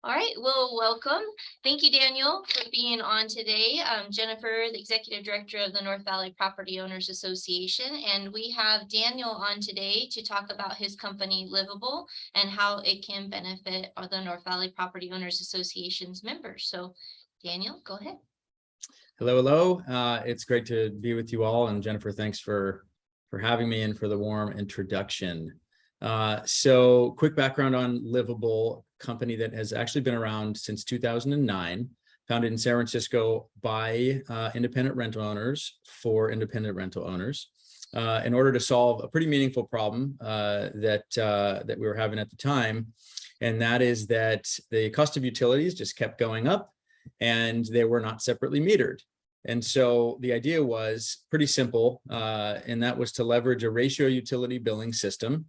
All right, well, welcome. Thank you, Daniel, for being on today. Jennifer, the Executive Director of the North Valley Property Owners Association, and we have Daniel on today to talk about his company, Livable, and how it can benefit the North Valley Property Owners Association's members. So, Daniel, go ahead. Hello, hello. It's great to be with you all, and Jennifer, thanks for having me and for the warm introduction. So quick background on Livable, company that has actually been around since 2009, founded in San Francisco by independent rental owners for independent rental owners, in order to solve a pretty meaningful problem that we were having at the time, and that is that the cost of utilities just kept going up, and they were not separately metered. And so the idea was pretty simple, and that was to leverage a ratio utility billing system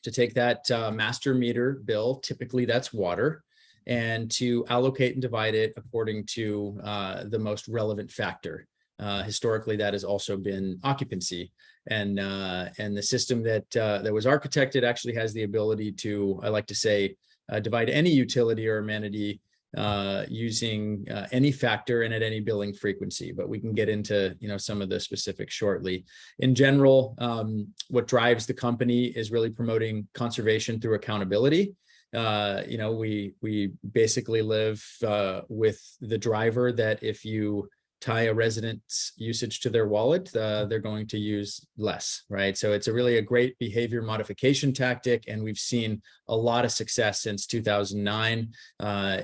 to take that master meter bill, typically that's water, and to allocate and divide it according to the most relevant factor. Historically, that has also been occupancy, and the system that was architected actually has the ability to, I like to say, divide any utility or amenity using any factor and at any billing frequency, but we can get into some of the specifics shortly. In general, what drives the company is really promoting conservation through accountability. We basically live with the driver that if you tie a resident's usage to their wallet, they're going to use less, right? So it's really a great behavior modification tactic, and we've seen a lot of success since 2009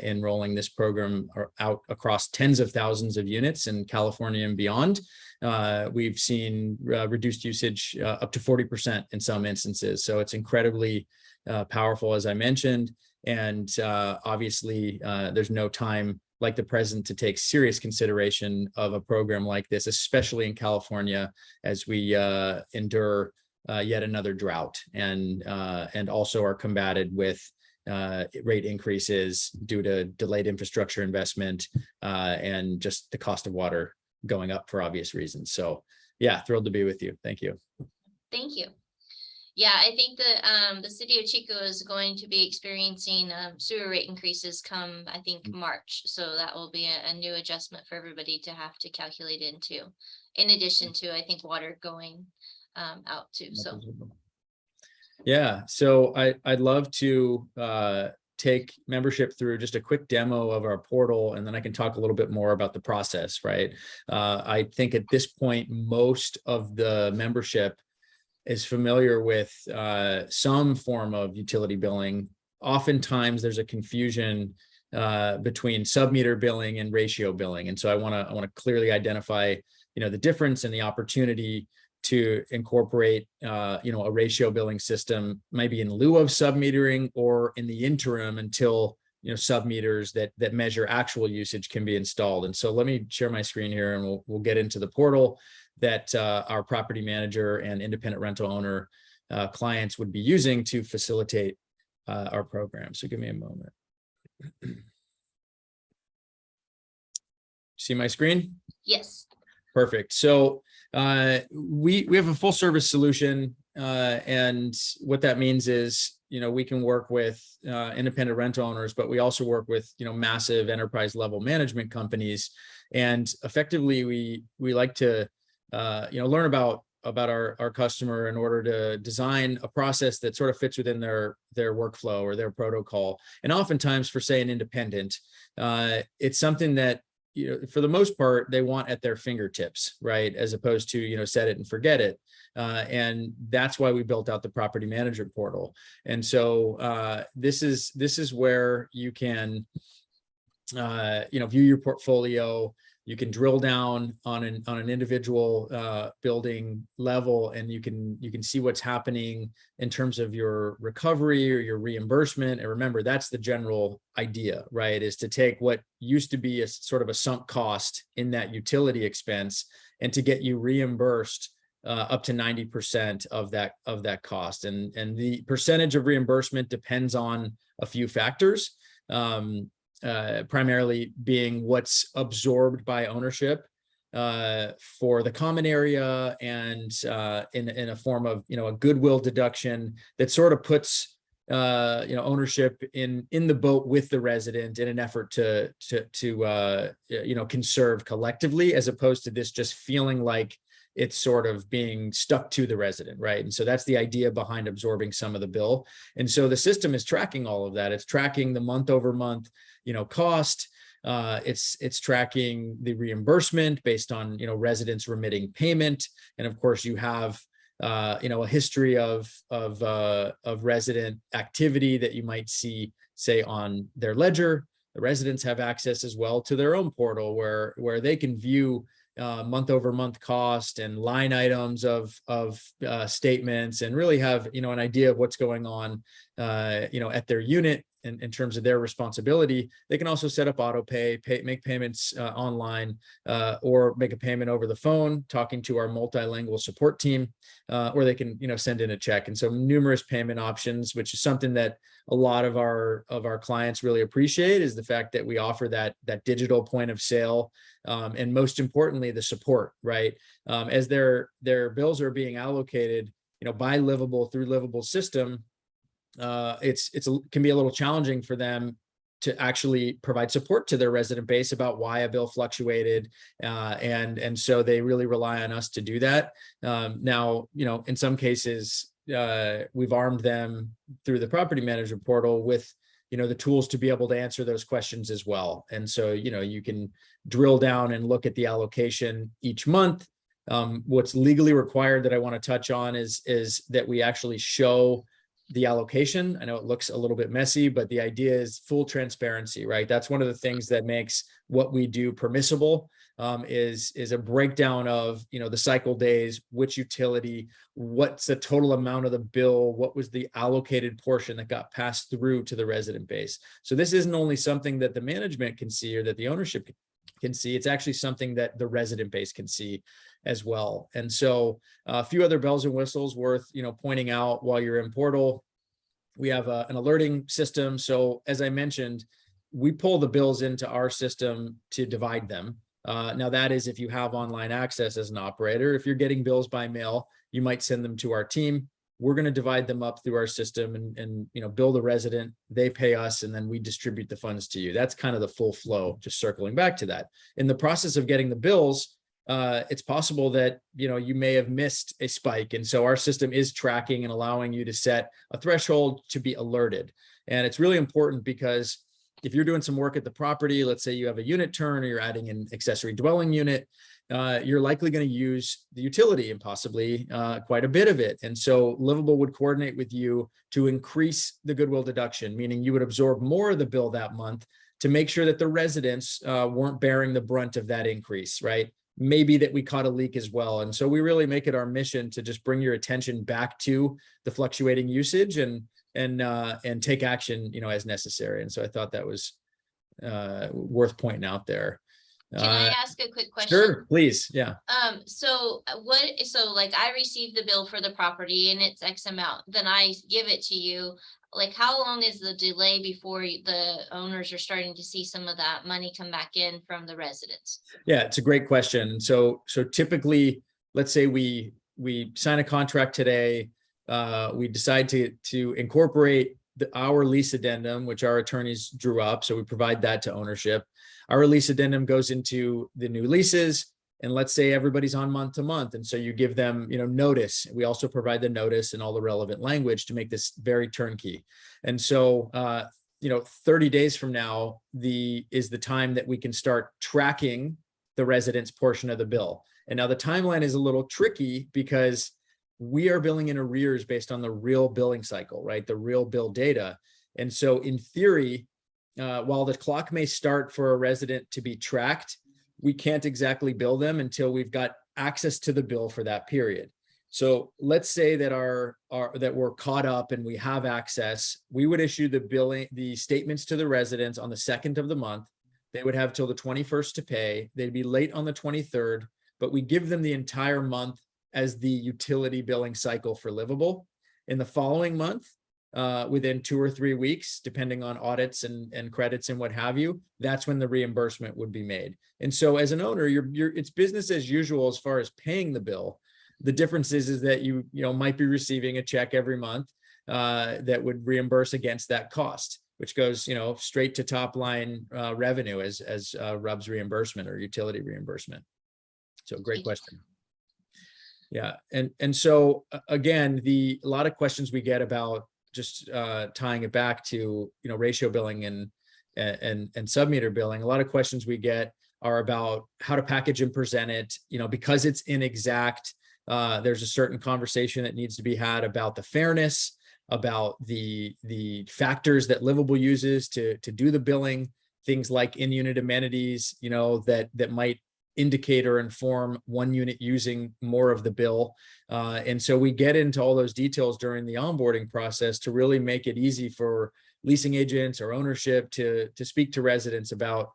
in rolling this program out across tens of thousands of units in California and beyond. We've seen reduced usage up to 40% in some instances, so it's incredibly powerful, as I mentioned, and obviously there's no time like the present to take serious consideration of a program like this, especially in California, as we endure yet another drought, and also are combated with rate increases due to delayed infrastructure investment and just the cost of water going up for obvious reasons. So yeah, thrilled to be with you. Thank you. Thank you. Yeah, I think that the city of Chico is going to be experiencing sewer rate increases come, I think, March. So that will be a new adjustment for everybody to have to calculate into, in addition to, I think, water going out too. So yeah, so I'd love to take membership through just a quick demo of our portal, and then I can talk a little bit more about the process, right? I think at this point, most of the membership is familiar with some form of utility billing. Oftentimes there's a confusion between sub-meter billing and ratio billing. And so I want to clearly identify, the difference and the opportunity to incorporate, a ratio billing system, maybe in lieu of sub-metering or in the interim until, sub-meters that measure actual usage can be installed. And so let me share my screen here, and we'll get into the portal that our property manager and independent rental owner clients would be using to facilitate our program. So give me a moment. See my screen? yes. Perfect. So we have a full service solution, and what that means is, we can work with independent rental owners, but we also work with, massive enterprise level management companies. And effectively, we like to learn about our customer in order to design a process that sort of fits within their workflow or their protocol. And oftentimes, for say an independent, it's something that, for the most part, they want at their fingertips, right? As opposed to, set it and forget it. And that's why we built out the property management portal. And so this is where you can, view your portfolio. You can drill down on an individual building level, and you can see what's happening in terms of your recovery or your reimbursement. And remember, that's the general idea, right? Is to take what used to be a sort of a sunk cost in that utility expense and to get you reimbursed up to 90% of that cost. And the percentage of reimbursement depends on a few factors. Primarily being what's absorbed by ownership for the common area, and in a form of a goodwill deduction that sort of puts ownership in the boat with the resident in an effort to conserve collectively, as opposed to this just feeling like it's sort of being stuck to the resident, right? And so that's the idea behind absorbing some of the bill. And so the system is tracking all of that. It's tracking the month over month, cost. It's tracking the reimbursement based on, residents remitting payment. And of course you have, a history of resident activity that you might see, say, on their ledger. The residents have access as well to their own portal where they can view month over month cost and line items of statements, and really have an idea of what's going on at their unit in terms of their responsibility. They can also set up auto pay, make payments online, or make a payment over the phone, talking to our multilingual support team, or they can send in a check. And so numerous payment options, which is something that a lot of our clients really appreciate, is the fact that we offer that digital point of sale, and most importantly, the support, right? As their bills are being allocated, by Livable through Livable system, can be a little challenging for them to actually provide support to their resident base about why a bill fluctuated, and so they really rely on us to do that. Now, in some cases, we've armed them through the property management portal with the tools to be able to answer those questions as well. And so you can drill down and look at the allocation each month. What's legally required that I want to touch on is that we actually show the allocation. I know it looks a little bit messy, but the idea is full transparency, right? That's one of the things that makes what we do permissible, is a breakdown of, the cycle days, which utility, what's the total amount of the bill, what was the allocated portion that got passed through to the resident base. So this isn't only something that the management can see or that the ownership can see, it's actually something that the resident base can see as well. And so a few other bells and whistles worth, pointing out while you're in portal. We have an alerting system. So as I mentioned, we pull the bills into our system to divide them. Now that is if you have online access as an operator. If you're getting bills by mail, you might send them to our team. We're going to divide them up through our system and bill the resident, they pay us, and then we distribute the funds to you. That's kind of the full flow. Just circling back to that. In the process of getting the bills, it's possible that you may have missed a spike, and so our system is tracking and allowing you to set a threshold to be alerted. And it's really important because if you're doing some work at the property, let's say you have a unit turn or you're adding an accessory dwelling unit, you're likely going to use the utility and possibly quite a bit of it. And so Livable would coordinate with you to increase the goodwill deduction, meaning you would absorb more of the bill that month to make sure that the residents weren't bearing the brunt of that increase, right? Maybe that we caught a leak as well. And so we really make it our mission to just bring your attention back to the fluctuating usage and take action, as necessary. And so I thought that was worth pointing out there. Can I ask a quick question? Sure, please. Yeah. So like I received the bill for the property and it's X amount, then I give it to you. Like, how long is the delay before the owners are starting to see some of that money come back in from the residents? Yeah, it's a great question. So typically, let's say we sign a contract today, we decide to incorporate our lease addendum, which our attorneys drew up. So we provide that to ownership. Our lease addendum goes into the new leases. And let's say everybody's on month to month. And so you give them, notice. We also provide the notice and all the relevant language to make this very turnkey. And so, 30 days from now, is the time that we can start tracking the resident's portion of the bill. And now the timeline is a little tricky because we are billing in arrears based on the real billing cycle, right? The real bill data. And so in theory, while the clock may start for a resident to be tracked, we can't exactly bill them until we've got access to the bill for that period. So let's say that that we're caught up and we have access. We would issue the statements to the residents on the 2nd of the month. They would have till the 21st to pay. They'd be late on the 23rd, but we give them the entire month as the utility billing cycle for Livable. In the following month, within 2 or 3 weeks, depending on audits and credits and what have you, that's when the reimbursement would be made. And so as an owner, it's business as usual as far as paying the bill. The difference is that you might be receiving a check every month. that would reimburse against that cost, which goes, straight to top line revenue as RUBS reimbursement or utility reimbursement. So great question. Yeah, and so again, a lot of questions we get about just tying it back to ratio billing and sub-meter billing. A lot of questions we get are about how to package and present it. Because it's inexact, there's a certain conversation that needs to be had about the fairness, about the factors that Livable uses to do the billing, things like in-unit amenities, that might indicate or inform one unit using more of the bill. And so we get into all those details during the onboarding process to really make it easy for leasing agents or ownership to speak to residents about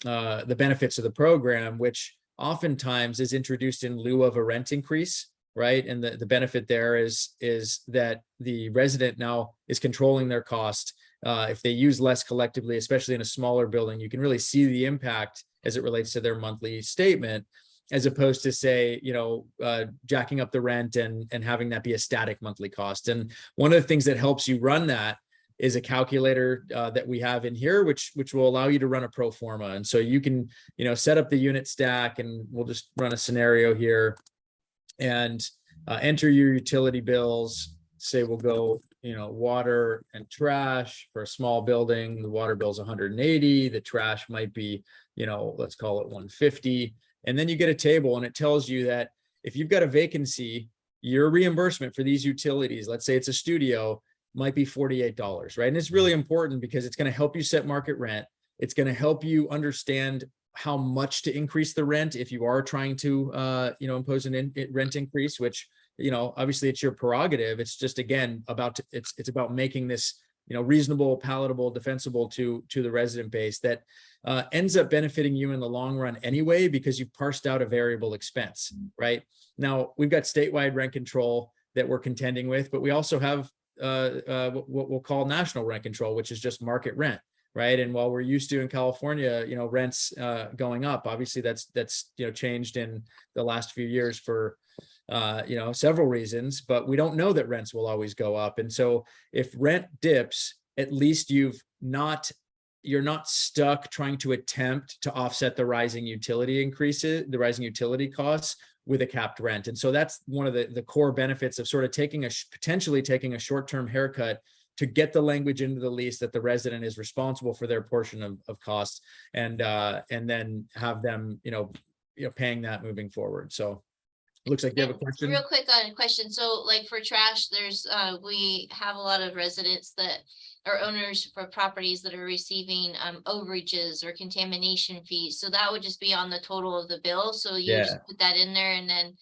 the benefits of the program, which oftentimes is introduced in lieu of a rent increase, right? And the benefit there is that the resident now is controlling their cost. If they use less collectively, especially in a smaller building, you can really see the impact as it relates to their monthly statement, as opposed to say, jacking up the rent and having that be a static monthly cost. And one of the things that helps you run that is a calculator that we have in here, which will allow you to run a pro forma. And so you can, set up the unit stack, and we'll just run a scenario here and enter your utility bills. Say we'll go, water and trash for a small building. The water bill is 180. The trash might be, let's call it 150. And then you get a table, and it tells you that if you've got a vacancy, your reimbursement for these utilities, let's say it's a studio, might be $48, right? And it's really important because it's going to help you set market rent. It's going to help you understand how much to increase the rent if you are trying to, impose a rent increase, which, obviously it's your prerogative. It's just, again, it's about making this, reasonable, palatable, defensible to the resident base that ends up benefiting you in the long run anyway, because you've parsed out a variable expense, right? Now, we've got statewide rent control that we're contending with, but we also have what we'll call national rent control, which is just market rent, right? And while we're used to in California, rents going up, obviously that's changed in the last few years for several reasons, but we don't know that rents will always go up. And so if rent dips, at least you're not stuck trying to attempt to offset the rising utility increases, the rising utility costs with a capped rent. And so that's one of the core benefits of sort of potentially taking a short-term haircut to get the language into the lease that the resident is responsible for their portion of costs, and then have them, paying that moving forward. So looks like you have a question. Real quick on a question. So like for trash, there's we have a lot of residents that are owners for properties that are receiving overages or contamination fees. So that would just be on the total of the bill. So you just put that in there, and then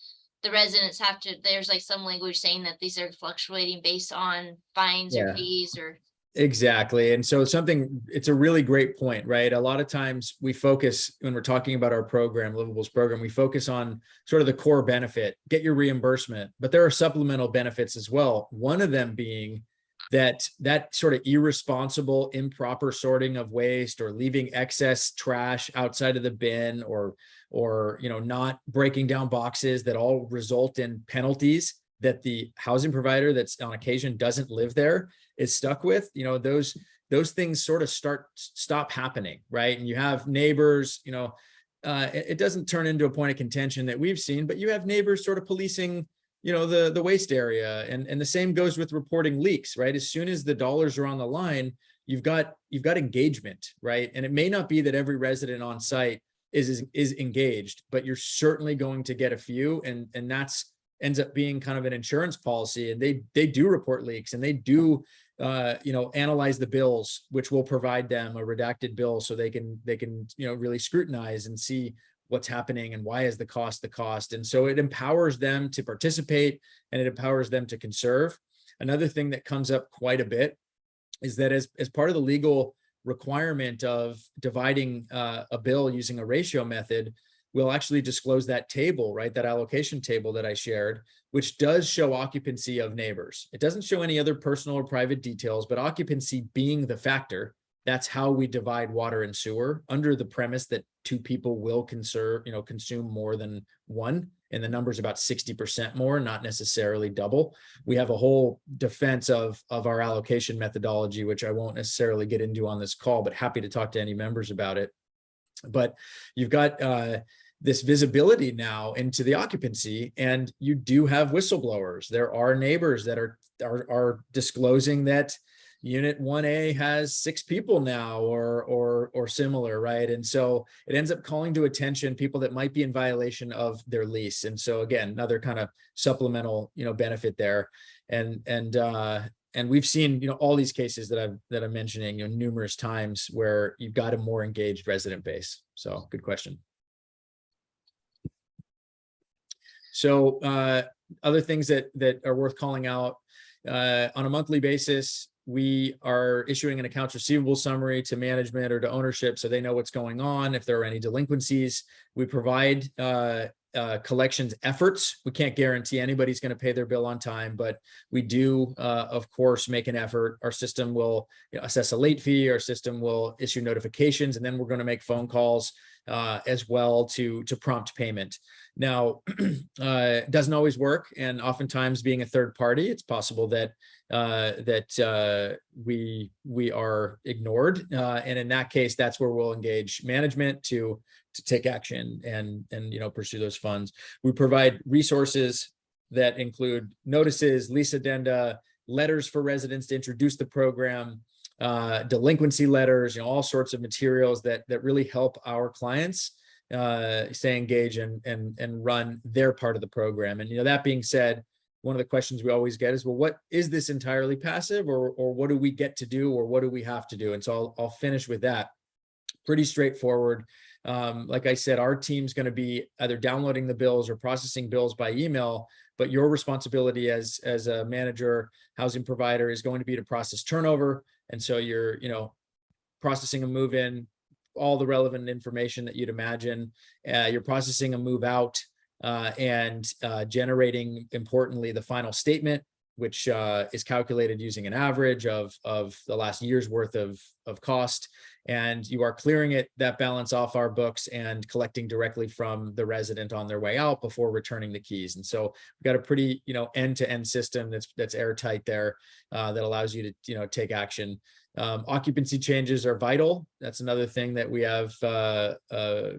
the residents have to, there's like some language saying that these are fluctuating based on fines or fees or. Exactly. And so it's a really great point, right? A lot of times we focus, when we're talking about our program, Livable's program, we focus on sort of the core benefit, get your reimbursement, but there are supplemental benefits as well. One of them being that sort of irresponsible, improper sorting of waste, or leaving excess trash outside of the bin, or not breaking down boxes, that all result in penalties that the housing provider that's on occasion doesn't live there is stuck with. Those things sort of stop happening, right? And you have neighbors, it doesn't turn into a point of contention that we've seen, but you have neighbors sort of policing, the waste area, and the same goes with reporting leaks, right? As soon as the dollars are on the line, you've got engagement, right? And it may not be that every resident on site is engaged, but you're certainly going to get a few, and that's ends up being kind of an insurance policy. And they do report leaks, and they do analyze the bills, which will provide them a redacted bill so they can really scrutinize and see what's happening and why is the cost. And so it empowers them to participate, and it empowers them to conserve. Another thing that comes up quite a bit is that as part of the legal requirement of dividing a bill using a ratio method, we'll actually disclose that table, right? That allocation table that I shared, which does show occupancy of neighbors. It doesn't show any other personal or private details, but occupancy being the factor, that's how we divide water and sewer, under the premise that two people will consume more than one. and the number's about 60% more, not necessarily double. We have a whole defense of our allocation methodology, which I won't necessarily get into on this call, but happy to talk to any members about it. But you've got this visibility now into the occupancy, and you do have whistleblowers. There are neighbors that are disclosing that unit 1A has 6 people now or similar, right? And so it ends up calling to attention people that might be in violation of their lease. And so again, another kind of supplemental, benefit there. And we've seen, all these cases that I'm mentioning, numerous times where you've got a more engaged resident base. So good question. So other things that are worth calling out, on a monthly basis, we are issuing an accounts receivable summary to management or to ownership so they know what's going on. If there are any delinquencies, we provide collections efforts. We can't guarantee anybody's going to pay their bill on time, but we do, of course, make an effort. Our system will assess a late fee. Our system will issue notifications, and then we're going to make phone calls as well to prompt payment. Now, it doesn't always work, and oftentimes, being a third party, it's possible that we are ignored, and in that case, that's where we'll engage management to take action and pursue those funds. We provide resources that include notices, lease addenda, letters for residents to introduce the program, delinquency letters, all sorts of materials that really help our clients stay engaged and run their part of the program. And that being said, one of the questions we always get is, well, what is this entirely passive, or what do we get to do, or what do we have to do? And so I'll finish with that. Pretty straightforward. Like I said, our team's going to be either downloading the bills or processing bills by email, but your responsibility as a manager, housing provider, is going to be to process turnover. And so you're, processing a move in, all the relevant information that you'd imagine. You're processing a move out, and generating, importantly, the final statement, which is calculated using an average of the last year's worth of cost. And you are clearing that balance off our books and collecting directly from the resident on their way out before returning the keys. And so we've got a pretty, end-to-end system that's airtight there, that allows you to, take action. Occupancy changes are vital. That's another thing that we have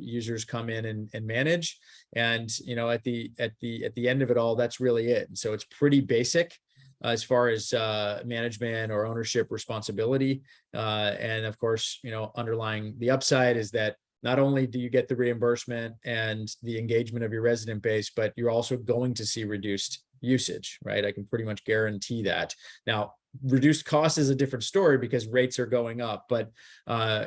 users come in and manage. And at the end of it all, that's really it. And so it's pretty basic as far as management or ownership responsibility. And of course, underlying the upside is that not only do you get the reimbursement and the engagement of your resident base, but you're also going to see reduced usage, right? I can pretty much guarantee that. Now, reduced cost is a different story because rates are going up, but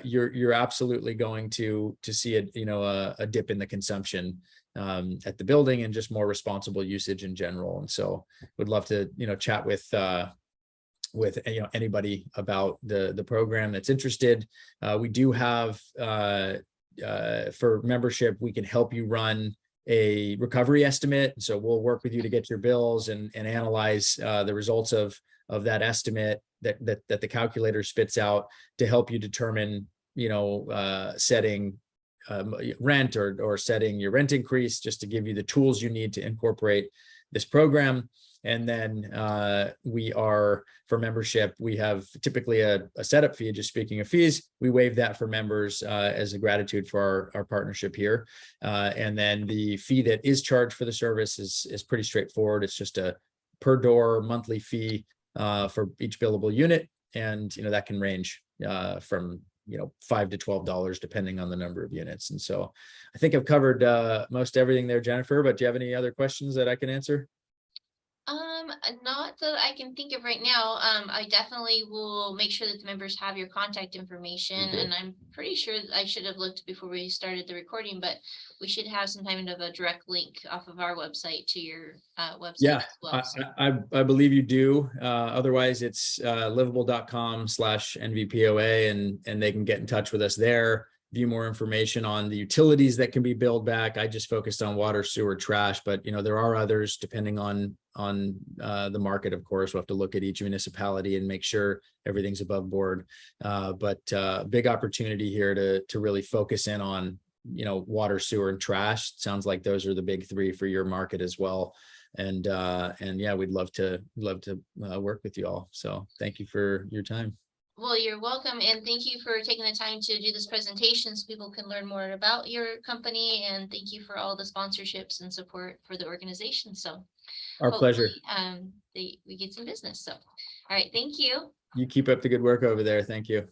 you're absolutely going to see a dip in the consumption at the building, and just more responsible usage in general. And so would love to chat with anybody about the program that's interested. We do have for membership, we can help you run a recovery estimate. So we'll work with you to get your bills and analyze the results of that estimate that the calculator spits out to help you determine, setting rent or setting your rent increase, just to give you the tools you need to incorporate this program. And then for membership, we have typically a setup fee. Just speaking of fees, we waive that for members as a gratitude for our partnership here. And then the fee that is charged for the service is pretty straightforward. It's just a per door monthly fee for each billable unit. And, that can range from $5 to $12 depending on the number of units. And so I think I've covered most everything there, Jennifer, but do you have any other questions that I can answer? Not that I can think of right now. I definitely will make sure that the members have your contact information, and I'm pretty sure I should have looked before we started the recording, but we should have some kind of a direct link off of our website to your website. Yeah, as well. I believe you do. Otherwise, it's livable.com/NVPOA, and they can get in touch with us there. View more information on the utilities that can be billed back. I just focused on water, sewer, trash, but there are others depending on the market. Of course, we'll have to look at each municipality and make sure everything's above board. But big opportunity here to really focus in on water, sewer, and trash. Sounds like those are the big three for your market as well. And yeah, we'd love to work with you all. So thank you for your time. Well, you're welcome, and thank you for taking the time to do this presentation so people can learn more about your company, and thank you for all the sponsorships and support for the organization. So Our pleasure. we get some business. So, all right, thank you. You keep up the good work over there. Thank you.